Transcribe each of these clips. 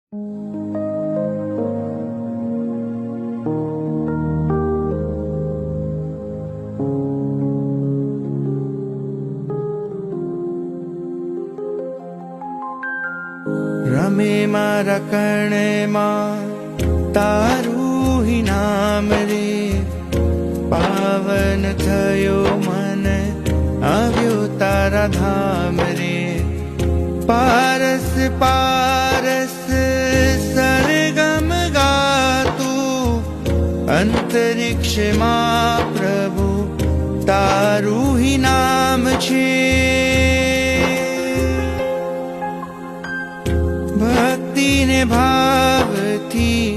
रमे मारा कर्णे तारू ही नाम रे पावन थयो मन આવ્યો તારા ધામ રે પારસ પારસ સરગમ ગાતું અંતરિક્ષમાં પ્રભુ તારું ही નામ છે ભક્તિને ભાવથી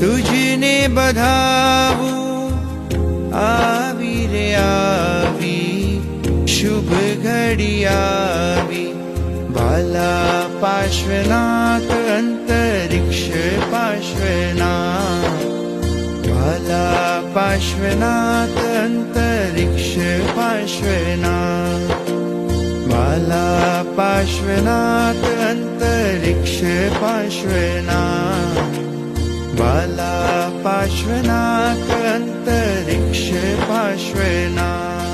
તુજને બધાવું આવી રે આવી शुभ घड़ी आवी बाला पार्श्वनाथ अंतरिक्ष पार्श्वनाथ बाला पार्श्वनाथ अंतरिक्ष पार्श्वनाथ बाला पार्श्वनाथ अंतरिक्ष पार्श्वनाथ बाला पार्श्वनाथ अंतरिक्ष पार्श्वनाथ